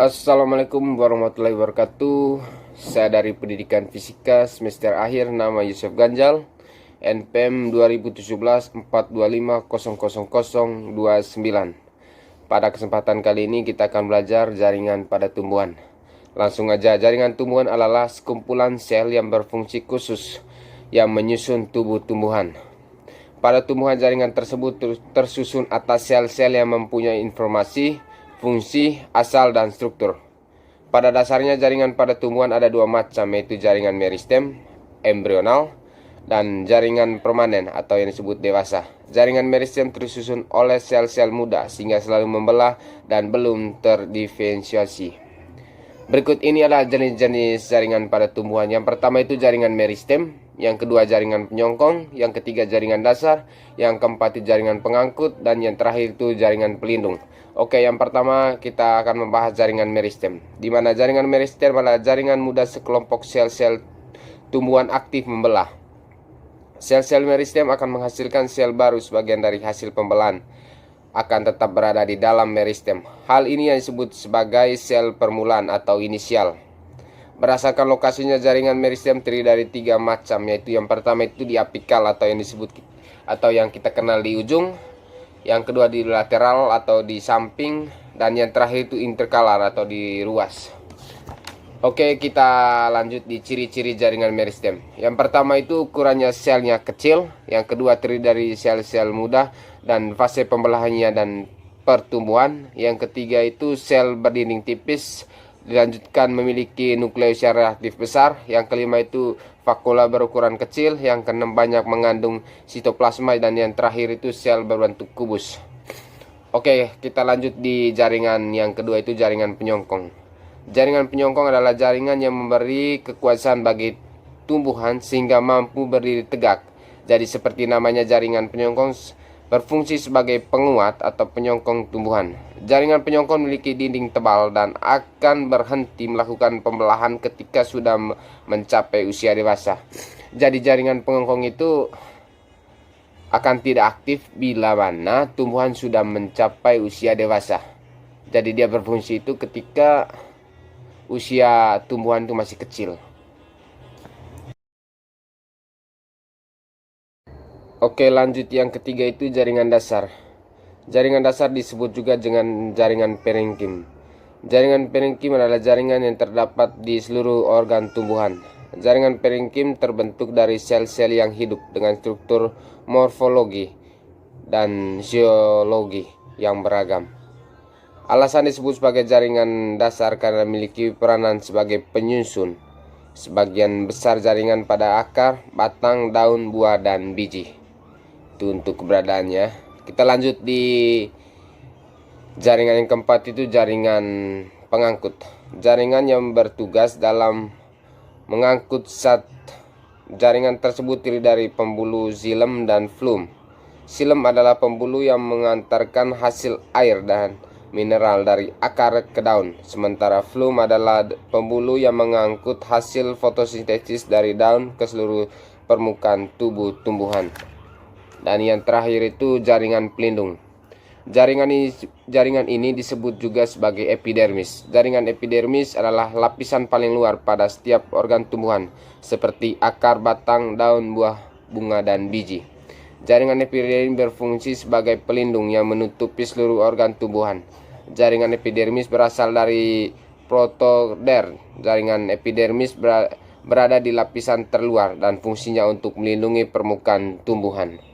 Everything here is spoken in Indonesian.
Assalamualaikum warahmatullahi wabarakatuh. Saya dari Pendidikan Fisika semester akhir, nama Yusuf Ganjal, NPM 2017-425-00029. Pada kesempatan kali ini kita akan belajar jaringan pada tumbuhan. Langsung aja, jaringan tumbuhan adalah sekumpulan sel yang berfungsi khusus yang menyusun tubuh tumbuhan. Pada tumbuhan, jaringan tersebut tersusun atas sel-sel yang mempunyai informasi, fungsi, asal, dan struktur. Pada dasarnya jaringan pada tumbuhan ada dua macam, yaitu jaringan meristem, embrional, dan jaringan permanen atau yang disebut dewasa. Jaringan meristem tersusun oleh sel-sel muda sehingga selalu membelah dan belum terdiferensiasi. Berikut ini adalah jenis-jenis jaringan pada tumbuhan. Yang pertama itu jaringan meristem, yang kedua jaringan penyongkong, yang ketiga jaringan dasar, yang keempat itu jaringan pengangkut, dan yang terakhir itu jaringan pelindung. Oke, yang pertama kita akan membahas jaringan meristem. Di mana jaringan meristem adalah jaringan muda sekelompok sel-sel tumbuhan aktif membelah. Sel-sel meristem akan menghasilkan sel baru sebagian dari hasil pembelahan, akan tetap berada di dalam meristem. Hal ini yang disebut sebagai sel permulaan atau inisial. Berdasarkan lokasinya, jaringan meristem terdiri dari tiga macam, yaitu yang pertama itu di apikal atau yang disebut atau yang kita kenal di ujung, yang kedua di lateral atau di samping, dan yang terakhir itu interkalar atau di ruas. Oke, kita lanjut di ciri-ciri jaringan meristem. Yang pertama itu ukurannya selnya kecil, yang kedua terdiri dari sel-sel muda dan fase pembelahannya dan pertumbuhan, yang ketiga itu sel berdinding tipis, dilanjutkan memiliki nukleus yang relatif besar, yang kelima itu vakula berukuran kecil, yang keenam banyak mengandung sitoplasma, dan yang terakhir itu sel berbentuk kubus. Oke, kita lanjut di jaringan yang kedua itu jaringan penyongkong. Jaringan penyongkong adalah jaringan yang memberi kekuasaan bagi tumbuhan sehingga mampu berdiri tegak. Jadi seperti namanya, jaringan penyongkong berfungsi sebagai penguat atau penyongkong tumbuhan. Jaringan penyongkong memiliki dinding tebal dan akan berhenti melakukan pembelahan ketika sudah mencapai usia dewasa. Jadi jaringan penyongkong itu akan tidak aktif bila mana tumbuhan sudah mencapai usia dewasa. Jadi dia berfungsi itu ketika usia tumbuhan itu masih kecil. Oke, lanjut yang ketiga itu jaringan dasar. Jaringan dasar disebut juga dengan jaringan parenkim. Jaringan parenkim adalah jaringan yang terdapat di seluruh organ tumbuhan. Jaringan parenkim terbentuk dari sel-sel yang hidup dengan struktur morfologi dan zoologi yang beragam. Alasan disebut sebagai jaringan dasar karena memiliki peranan sebagai penyusun sebagian besar jaringan pada akar, batang, daun, buah, dan biji. Itu untuk keberadaannya. Kita lanjut di jaringan yang keempat itu jaringan pengangkut. Jaringan yang bertugas dalam mengangkut zat. Jaringan tersebut terdiri dari pembuluh xilem dan flum. Xilem adalah pembuluh yang mengantarkan hasil air dan mineral dari akar ke daun, sementara flum adalah pembuluh yang mengangkut hasil fotosintesis dari daun ke seluruh permukaan tubuh tumbuhan. Dan yang terakhir itu jaringan pelindung. Jaringan ini disebut juga sebagai epidermis. Jaringan epidermis adalah lapisan paling luar pada setiap organ tumbuhan, seperti akar, batang, daun, buah, bunga, dan biji. Jaringan epidermis berfungsi sebagai pelindung yang menutupi seluruh organ tumbuhan. Jaringan epidermis berasal dari protoderm. Jaringan epidermis berada di lapisan terluar dan fungsinya untuk melindungi permukaan tumbuhan.